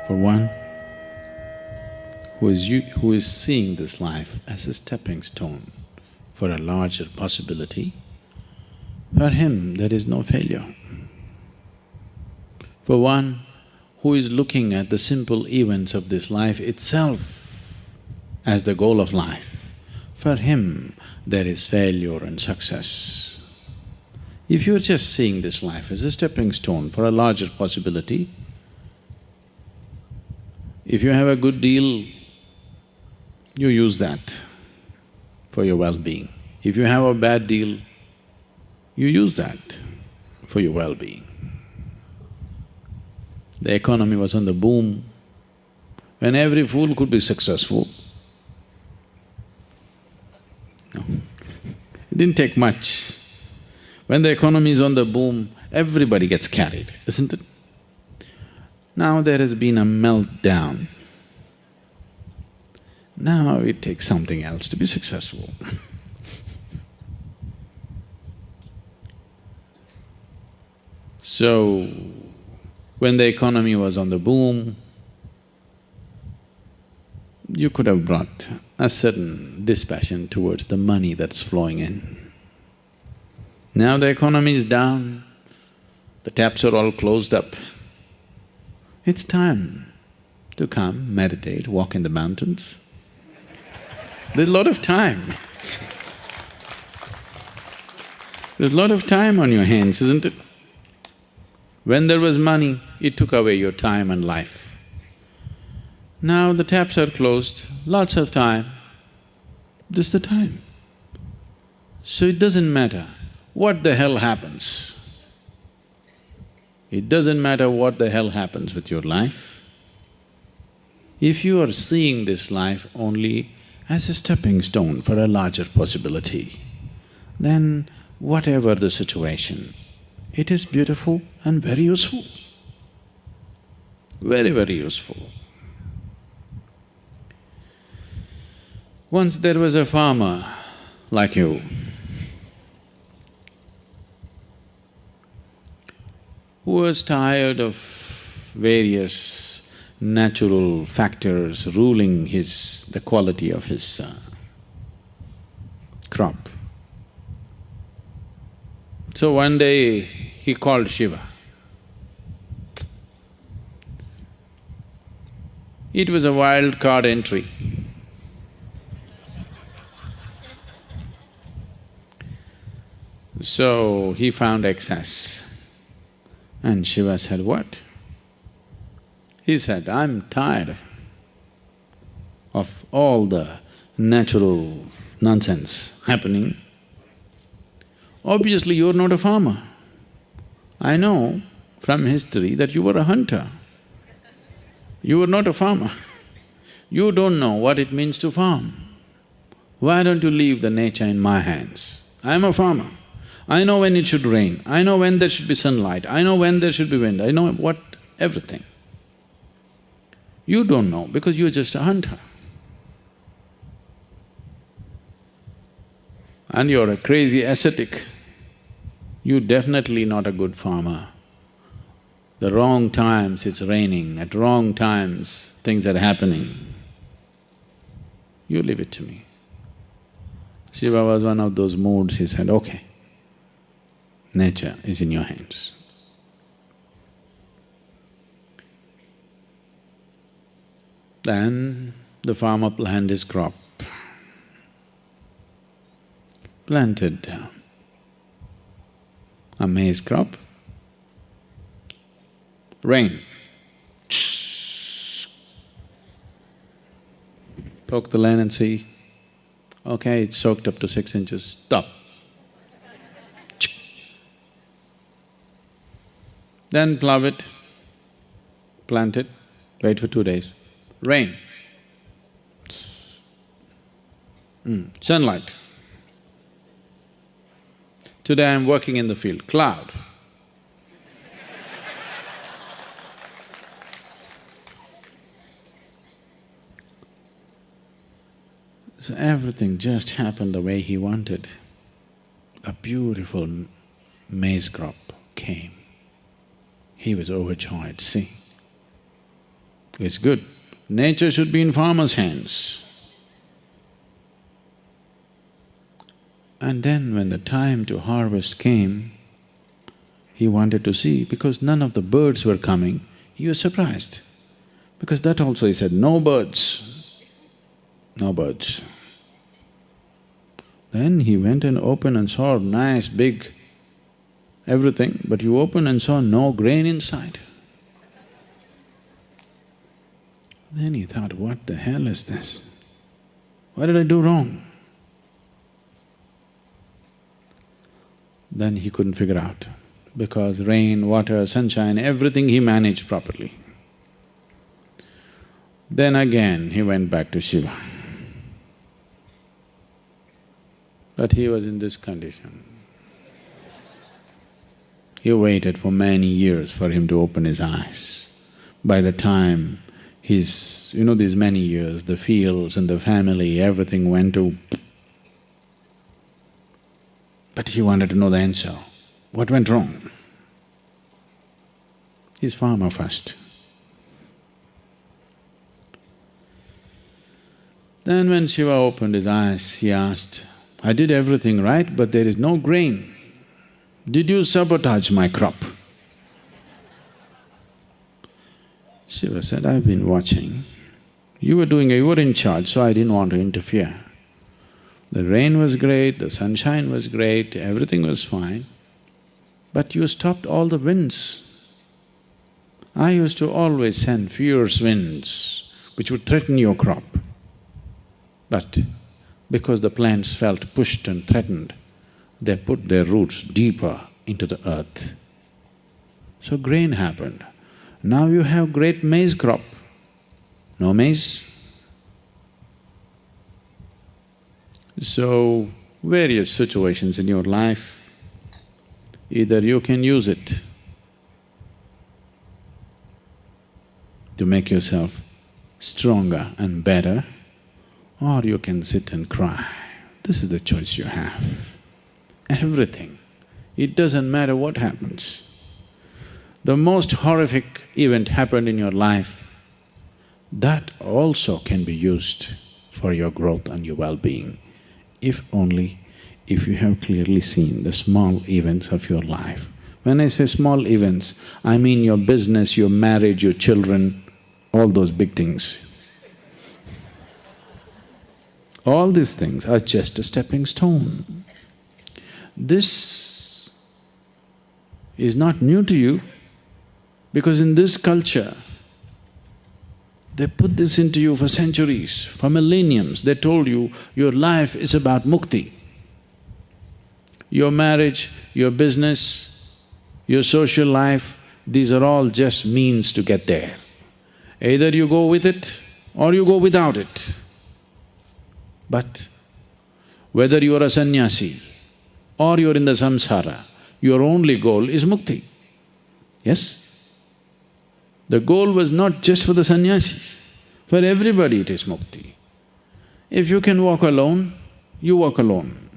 For one who is seeing this life as a stepping stone for a larger possibility, for him there is no failure. For one who is looking at the simple events of this life itself as the goal of life, for him there is failure and success. If you're just seeing this life as a stepping stone for a larger possibility, if you have a good deal, you use that for your well-being. If you have a bad deal, you use that for your well-being. The economy was on the boom, when every fool could be successful. No. It didn't take much. When the economy is on the boom, everybody gets carried, isn't it? Now there has been a meltdown. Now it takes something else to be successful. So, when the economy was on the boom, you could have brought a certain dispassion towards the money that's flowing in. Now the economy is down, the taps are all closed up. It's time to come, meditate, walk in the mountains. There's a lot of time. There's a lot of time on your hands, isn't it? When there was money, it took away your time and life. Now the taps are closed, lots of time, this is the time. So it doesn't matter what the hell happens. It doesn't matter what the hell happens with your life. If you are seeing this life only as a stepping stone for a larger possibility, then whatever the situation, it is beautiful and very useful, very, very useful. Once there was a farmer like you, who was tired of various natural factors ruling the quality of his crop. So one day he called Shiva. It was a wild card entry. So he found excess. And Shiva said, what? He said, I'm tired of all the natural nonsense happening. Obviously, you're not a farmer. I know from history that you were a hunter. You were not a farmer. You don't know what it means to farm. Why don't you leave the nature in my hands? I'm a farmer. I know when it should rain, I know when there should be sunlight, I know when there should be wind, I know everything. You don't know because you're just a hunter. And you're a crazy ascetic. You're definitely not a good farmer. The wrong times it's raining, at wrong times things are happening. You leave it to me. Shiva was one of those moods, he said, okay, nature is in your hands. Then the farmer planted his crop. Planted a maize crop. Rain. Poke the land and see, okay, it's soaked up to 6 inches, stop. Then plough it, plant it, wait for 2 days. Rain. Sunlight. Today I'm working in the field, cloud. So everything just happened the way he wanted. A beautiful maize crop came. He was overjoyed, see. It's good. Nature should be in farmers' hands. And then when the time to harvest came, he wanted to see, because none of the birds were coming, he was surprised. Because that also he said, no birds, no birds. Then he went and opened and saw nice big everything, but you opened and saw no grain inside. Then he thought, what the hell is this? What did I do wrong? Then he couldn't figure out, because rain, water, sunshine, everything he managed properly. Then again he went back to Shiva. But he was in this condition. He waited for many years for him to open his eyes. By the time these many years, the fields and the family, everything went to… But he wanted to know the answer. What went wrong? He's farmer first. Then when Shiva opened his eyes, he asked, I did everything right, but there is no grain. Did you sabotage my crop? Shiva said, I've been watching. You were in charge, so I didn't want to interfere. The rain was great, the sunshine was great, everything was fine, but you stopped all the winds. I used to always send fierce winds which would threaten your crop. But because the plants felt pushed and threatened, they put their roots deeper into the earth. So grain happened. Now you have great maize crop. No maize? So, various situations in your life, either you can use it to make yourself stronger and better, or you can sit and cry. This is the choice you have. Everything. It doesn't matter what happens. The most horrific event happened in your life, that also can be used for your growth and your well-being, if you have clearly seen the small events of your life. When I say small events, I mean your business, your marriage, your children, all those big things. All these things are just a stepping stone. This is not new to you, because in this culture, they put this into you for centuries, for millenniums. They told you, your life is about mukti. Your marriage, your business, your social life, these are all just means to get there. Either you go with it or you go without it. But whether you are a sannyasi or you're in the samsara, your only goal is mukti. Yes? The goal was not just for the sannyasi, for everybody it is mukti. If you can walk alone, you walk alone.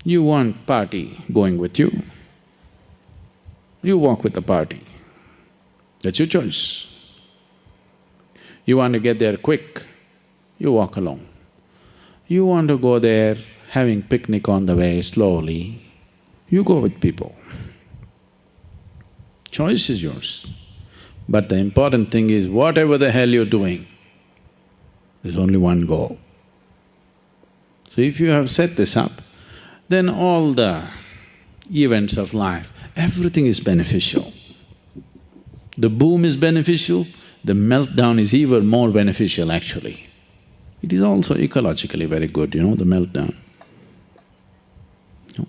You want party going with you, you walk with the party. That's your choice. You want to get there quick, you walk alone. You want to go there having picnic on the way slowly, you go with people. Choice is yours. But the important thing is, whatever the hell you're doing, there's only one goal. So if you have set this up, then all the events of life, everything is beneficial. The boom is beneficial, the meltdown is even more beneficial actually. It is also ecologically very good, the meltdown. No?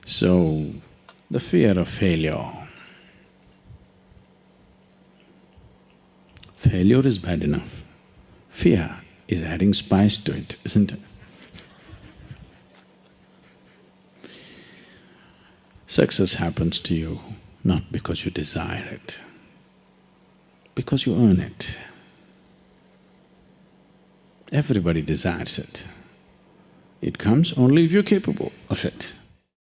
So, the fear of failure. Failure is bad enough. Fear is adding spice to it, isn't it? Success happens to you not because you desire it, because you earn it. Everybody desires it. It comes only if you're capable of it.